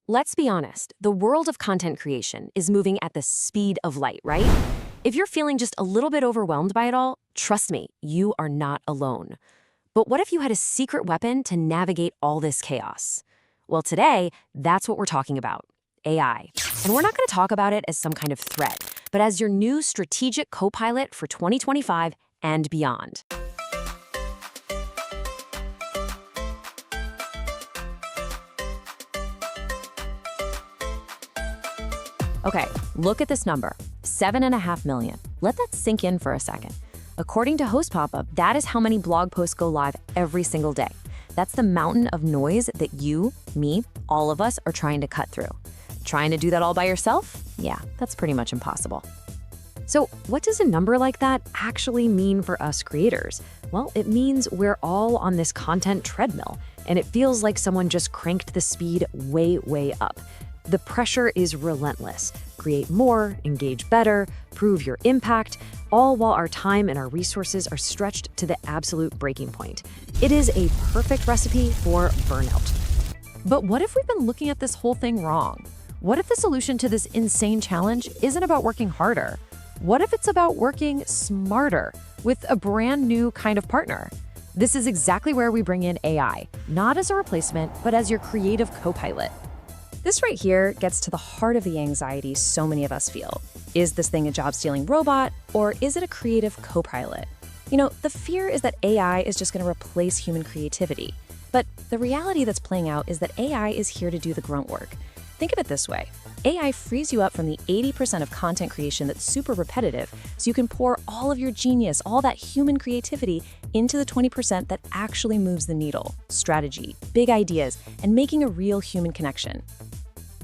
Let's be honest, the world of content creation is moving at the speed of light, right? If you're feeling just a little bit overwhelmed by it all, trust me, you are not alone. But what if you had a secret weapon to navigate all this chaos? Well, today, that's what we're talking about, AI. And we're not going to talk about it as some kind of threat, but as your new strategic co-pilot for 2025 and beyond. Okay, look at this number, 7.5 million. Let that sink in for a second. According to HostPapa, that is how many blog posts go live every single day. That's the mountain of noise that you, me, all of us are trying to cut through. Trying to do that all by yourself? Yeah, that's pretty much impossible. So what does a number like that actually mean for us creators? Well, it means we're all on this content treadmill, and it feels like someone just cranked the speed way, way up. The pressure is relentless. Create more, engage better, prove your impact, all while our time and our resources are stretched to the absolute breaking point. It is a perfect recipe for burnout. But what if we've been looking at this whole thing wrong? What if the solution to this insane challenge isn't about working harder? What if it's about working smarter with a brand new kind of partner? This is exactly where we bring in AI, not as a replacement, but as your creative co-pilot. This right here gets to the heart of the anxiety so many of us feel. Is this thing a job-stealing robot, or is it a creative co-pilot? You know, the fear is that AI is just going to replace human creativity. But the reality that's playing out is that AI is here to do the grunt work. Think of it this way. AI frees you up from the 80% of content creation that's super repetitive, so you can pour all of your genius, all that human creativity, into the 20% that actually moves the needle. Strategy, big ideas, and making a real human connection.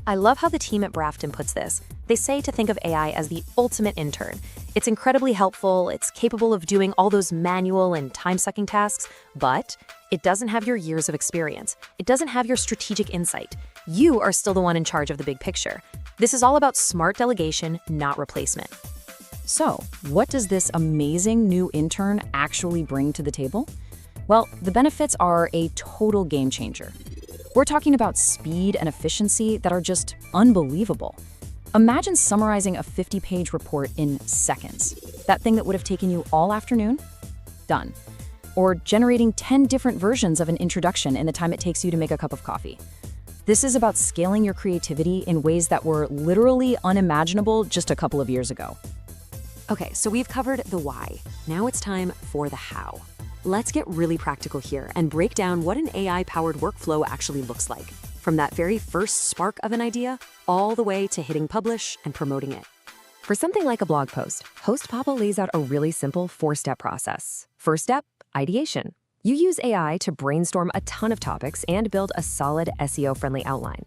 I love how the team at Brafton puts this. They say to think of AI as the ultimate intern. It's incredibly helpful, it's capable of doing all those manual and time-sucking tasks, but it doesn't have your years of experience. It doesn't have your strategic insight. You are still the one in charge of the big picture. This is all about smart delegation, not replacement. So, what does this amazing new intern actually bring to the table? Well, the benefits are a total game changer. We're talking about speed and efficiency that are just unbelievable. Imagine summarizing a 50-page report in seconds. That thing that would have taken you all afternoon? Done. Or generating 10 different versions of an introduction in the time it takes you to make a cup of coffee. This is about scaling your creativity in ways that were literally unimaginable just a couple of years ago. Okay, so we've covered the why. Now it's time for the how. Let's get really practical here and break down what an AI-powered workflow actually looks like, from that very first spark of an idea all the way to hitting publish and promoting it. For something like a blog post, HostPapa lays out a really simple 4-step process. First step, ideation. You use AI to brainstorm a ton of topics and build a solid SEO-friendly outline.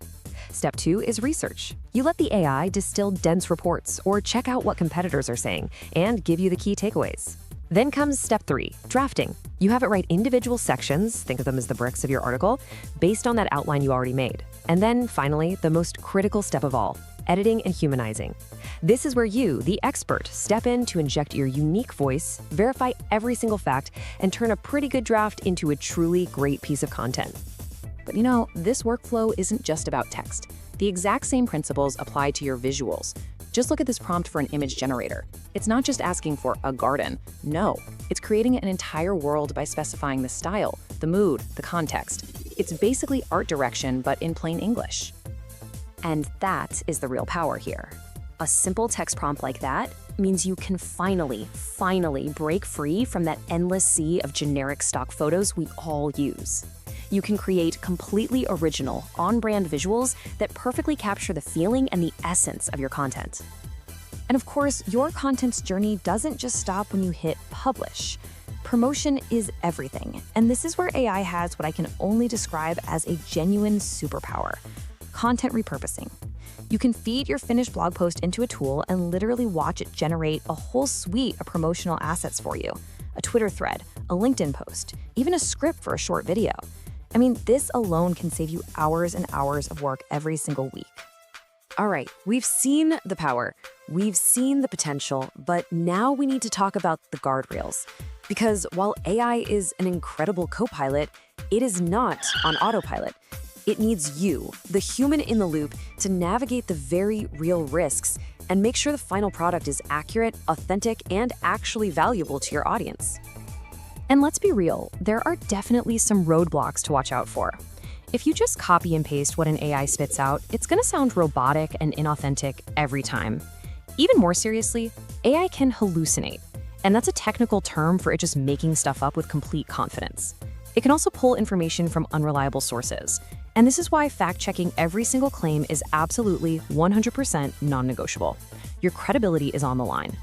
Step 2 is research. You let the AI distill dense reports or check out what competitors are saying and give you the key takeaways. Then comes step 3, drafting. You have it write individual sections, think of them as the bricks of your article, based on that outline you already made. And then finally, the most critical step of all, editing and humanizing. This is where you, the expert, step in to inject your unique voice, verify every single fact, and turn a pretty good draft into a truly great piece of content. But you know, this workflow isn't just about text. The exact same principles apply to your visuals. Just look at this prompt for an image generator. It's not just asking for a garden. No, it's creating an entire world by specifying the style, the mood, the context. It's basically art direction, but in plain English. And that is the real power here. A simple text prompt like that means you can finally break free from that endless sea of generic stock photos we all use. You can create completely original, on-brand visuals that perfectly capture the feeling and the essence of your content. And of course, your content's journey doesn't just stop when you hit publish. Promotion is everything, and this is where AI has what I can only describe as a genuine superpower: content repurposing. You can feed your finished blog post into a tool and literally watch it generate a whole suite of promotional assets for you. A Twitter thread, a LinkedIn post, even a script for a short video. I mean, this alone can save you hours and hours of work every single week. All right, we've seen the power, we've seen the potential, but now we need to talk about the guardrails. Because while AI is an incredible co-pilot, it is not on autopilot. It needs you, the human in the loop, to navigate the very real risks and make sure the final product is accurate, authentic, and actually valuable to your audience. And let's be real, there are definitely some roadblocks to watch out for. If you just copy and paste what an AI spits out, it's going to sound robotic and inauthentic every time. Even more seriously, AI can hallucinate, and that's a technical term for it just making stuff up with complete confidence. It can also pull information from unreliable sources, and this is why fact-checking every single claim is absolutely 100% non-negotiable. Your credibility is on the line.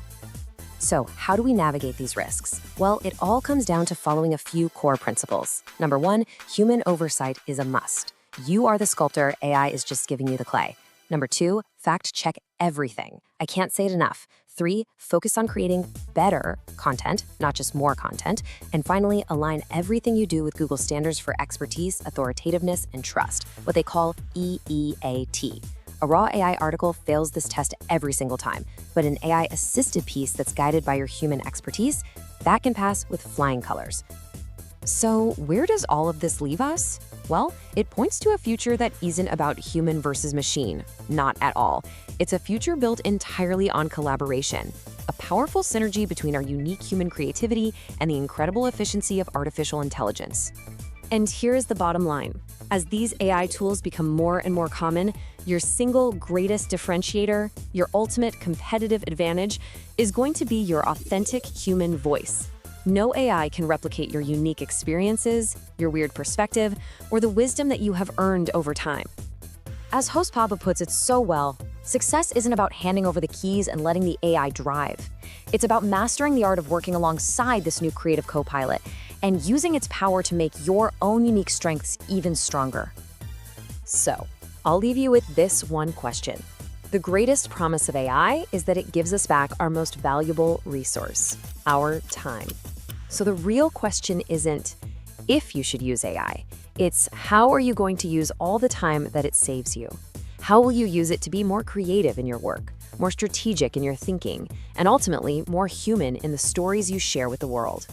So, how do we navigate these risks? Well, it all comes down to following a few core principles. Number 1, human oversight is a must. You are the sculptor, AI is just giving you the clay. Number 2, fact-check everything. I can't say it enough. 3, focus on creating better content, not just more content. And finally, align everything you do with Google standards for expertise, authoritativeness, and trust, what they call EEAT. A raw AI article fails this test every single time, but an AI-assisted piece that's guided by your human expertise, that can pass with flying colors. So where does all of this leave us? Well, it points to a future that isn't about human versus machine. Not at all. It's a future built entirely on collaboration, a powerful synergy between our unique human creativity and the incredible efficiency of artificial intelligence. And here's the bottom line. As these AI tools become more and more common, your single greatest differentiator, your ultimate competitive advantage, is going to be your authentic human voice. No AI can replicate your unique experiences, your weird perspective, or the wisdom that you have earned over time. As HostPapa puts it so well, success isn't about handing over the keys and letting the AI drive. It's about mastering the art of working alongside this new creative co-pilot and using its power to make your own unique strengths even stronger. So, I'll leave you with this one question. The greatest promise of AI is that it gives us back our most valuable resource, our time. So the real question isn't if you should use AI, it's how are you going to use all the time that it saves you? How will you use it to be more creative in your work, more strategic in your thinking, and ultimately more human in the stories you share with the world?